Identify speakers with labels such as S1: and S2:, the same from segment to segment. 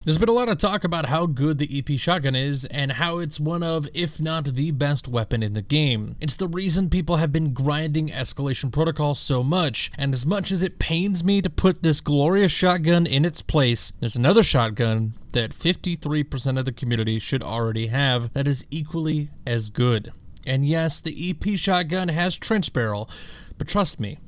S1: There's been a lot of talk about how good the EP Shotgun is and how it's one of, if not the best weapon in the game. It's the reason people have been grinding Escalation Protocol so much, and as much as it pains me to put this glorious shotgun in its place, there's another shotgun that 53% of the community should already have that is equally as good. And yes, the EP Shotgun has trench barrel, but trust me,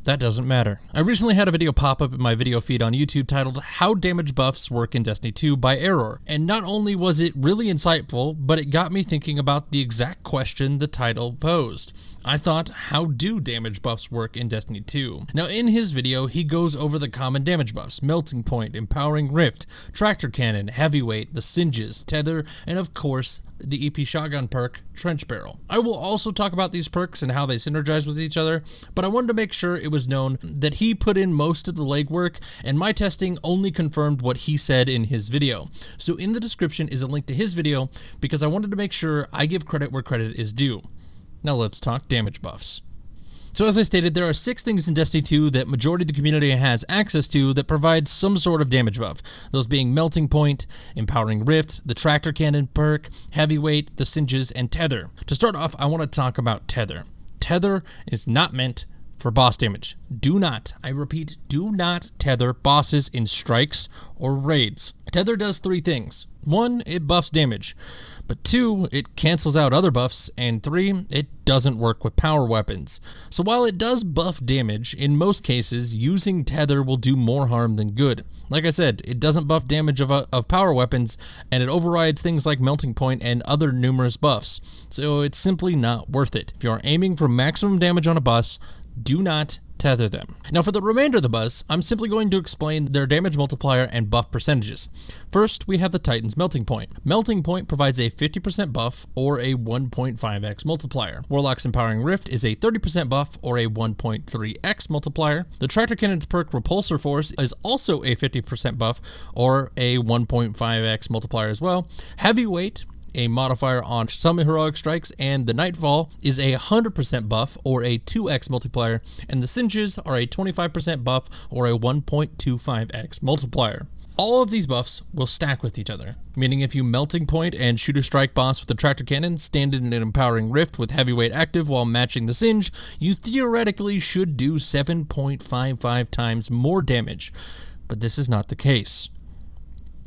S1: that doesn't matter. I recently had a video pop up in my video feed on YouTube titled How Damage Buffs Work in Destiny 2 by Error, and not only was it really insightful, but it got me thinking about the exact question the title posed. I thought, how do damage buffs work in Destiny 2? Now in his video, he goes over the common damage buffs: Melting Point, Empowering Rift, Tractor Cannon, Heavyweight, the Singes, Tether, and of course, the EP Shotgun perk, Trench Barrel. I will also talk about these perks and how they synergize with each other, but I wanted to make sure it was known that he put in most of the legwork, and my testing only confirmed what he said in his video. So in the description is a link to his video, because I wanted to make sure I give credit where credit is due. Now let's talk damage buffs. So as I stated, there are 6 things in Destiny 2 that majority of the community has access to that provide some sort of damage buff. Those being Melting Point, Empowering Rift, the Tractor Cannon perk, Heavyweight, the Singes, and Tether. To start off, I want to talk about Tether. Tether is not meant for boss damage. Do not, I repeat, do not tether bosses in strikes or raids. Tether does 3 things. 1, it buffs damage, but 2, it cancels out other buffs, and 3, it doesn't work with power weapons. So while it does buff damage, in most cases, using Tether will do more harm than good. Like I said, it doesn't buff damage of power weapons, and it overrides things like Melting Point and other numerous buffs, so it's simply not worth it. If you are aiming for maximum damage on a boss, do not tether them. Now for the remainder of the buzz, I'm simply going to explain their damage multiplier and buff percentages. First, we have the Titan's Melting Point. Melting Point provides a 50% buff or a 1.5x multiplier. Warlock's Empowering Rift is a 30% buff or a 1.3x multiplier. The Tractor Cannon's perk Repulsor Force is also a 50% buff or a 1.5x multiplier as well. Heavyweight, a modifier on some heroic strikes, and the Nightfall is a 100% buff or a 2x multiplier, and the Singes are a 25% buff or a 1.25x multiplier. All of these buffs will stack with each other, meaning if you Melting Point and shoot a strike boss with the Tractor Cannon, stand in an Empowering Rift with Heavyweight active while matching the Singe, you theoretically should do 7.55 times more damage, but this is not the case.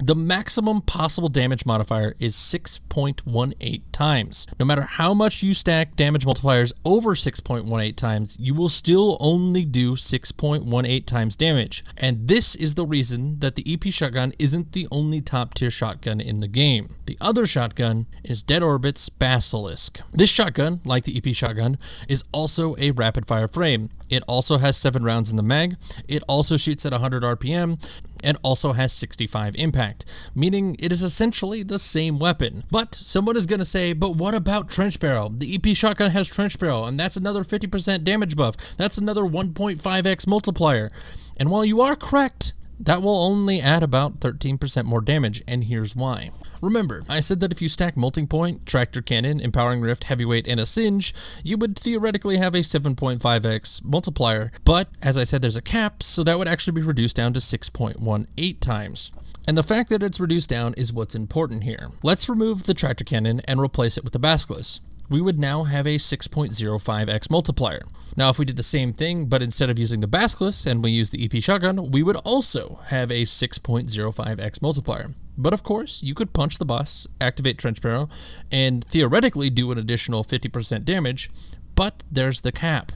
S1: The maximum possible damage modifier is 6.18 times. No matter how much you stack damage multipliers over 6.18 times, you will still only do 6.18 times damage. And this is the reason that the EP Shotgun isn't the only top tier shotgun in the game. The other shotgun is Dead Orbit's Basilisk. This shotgun, like the EP Shotgun, is also a rapid fire frame. It also has 7 rounds in the mag, it also shoots at 100 RPM, and also has 65 impact, meaning it is essentially the same weapon. But someone is going to say, but what about Trench Barrel? The EP Shotgun has Trench Barrel, and that's another 50% damage buff. That's another 1.5x multiplier. And while you are correct, that will only add about 13% more damage, and here's why. Remember, I said that if you stack Melting Point, Tractor Cannon, Empowering Rift, Heavyweight, and a Singe, you would theoretically have a 7.5x multiplier, but as I said, there's a cap, so that would actually be reduced down to 6.18 times. And the fact that it's reduced down is what's important here. Let's remove the Tractor Cannon and replace it with the Basilisk. We would now have a 6.05x multiplier. Now if we did the same thing, but instead of using the Basilisk and we use the EP Shotgun, we would also have a 6.05x multiplier. But of course, you could punch the boss, activate Trench Barrel, and theoretically do an additional 50% damage, but there's the cap.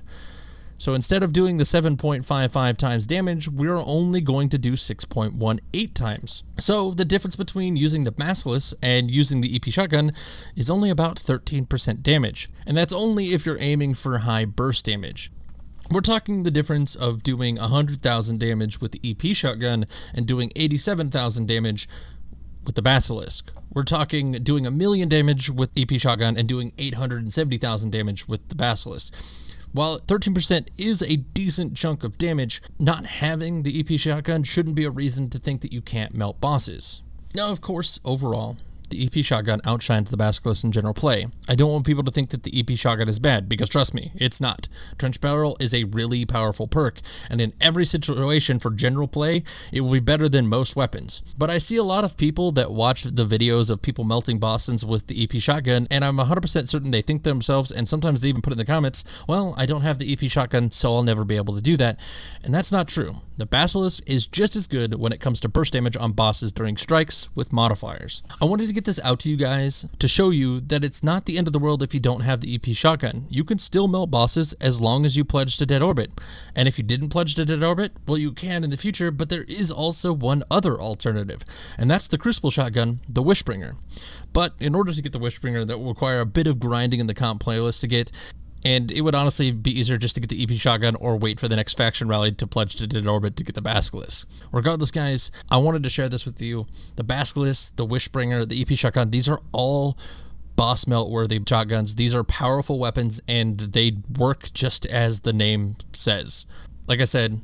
S1: So instead of doing the 7.55 times damage, we're only going to do 6.18 times. So the difference between using the Basilisk and using the EP Shotgun is only about 13% damage, and that's only if you're aiming for high burst damage. We're talking the difference of doing 100,000 damage with the EP Shotgun and doing 87,000 damage with the Basilisk. We're talking doing 1,000,000 damage with EP Shotgun and doing 870,000 damage with the Basilisk. While 13% is a decent chunk of damage, not having the EP Shotgun shouldn't be a reason to think that you can't melt bosses. Now, of course, overall, the EP Shotgun outshines the Basilisk in general play. I don't want people to think that the EP Shotgun is bad, because trust me, it's not. Trench Barrel is a really powerful perk, and in every situation for general play, it will be better than most weapons. But I see a lot of people that watch the videos of people melting bosses with the EP Shotgun, and I'm 100% certain they think to themselves, and sometimes they even put in the comments, well, I don't have the EP Shotgun, so I'll never be able to do that. And that's not true. The Basilisk is just as good when it comes to burst damage on bosses during strikes with modifiers. I wanted to get this out to you guys to show you that it's not the end of the world if you don't have the EP Shotgun. You can still melt bosses as long as you pledge to Dead Orbit. And if you didn't pledge to Dead Orbit, well, you can in the future, but there is also one other alternative, and that's the Crucible Shotgun, the Wishbringer. But in order to get the Wishbringer, that will require a bit of grinding in the comp playlist to get, and it would honestly be easier just to get the EP Shotgun or wait for the next faction rally to pledge to Dead Orbit to get the Basilisk. Regardless, guys, I wanted to share this with you. The Basilisk, the Wishbringer, the EP Shotgun, these are all boss melt worthy shotguns. These are powerful weapons, and they work just as the name says. Like I said,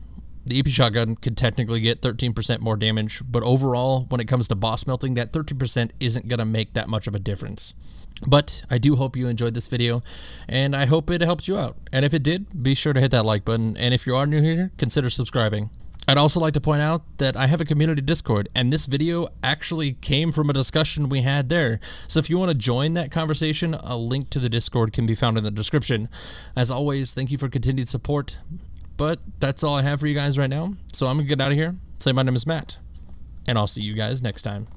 S1: the EP Shotgun could technically get 13% more damage, but overall, when it comes to boss melting, that 13% isn't going to make that much of a difference. But I do hope you enjoyed this video, and I hope it helps you out. And if it did, be sure to hit that like button, and if you are new here, consider subscribing. I'd also like to point out that I have a community Discord, and this video actually came from a discussion we had there. So if you want to join that conversation, a link to the Discord can be found in the description. As always, thank you for continued support, but that's all I have for you guys right now. So I'm going to get out of here, say my name is Matt, and I'll see you guys next time.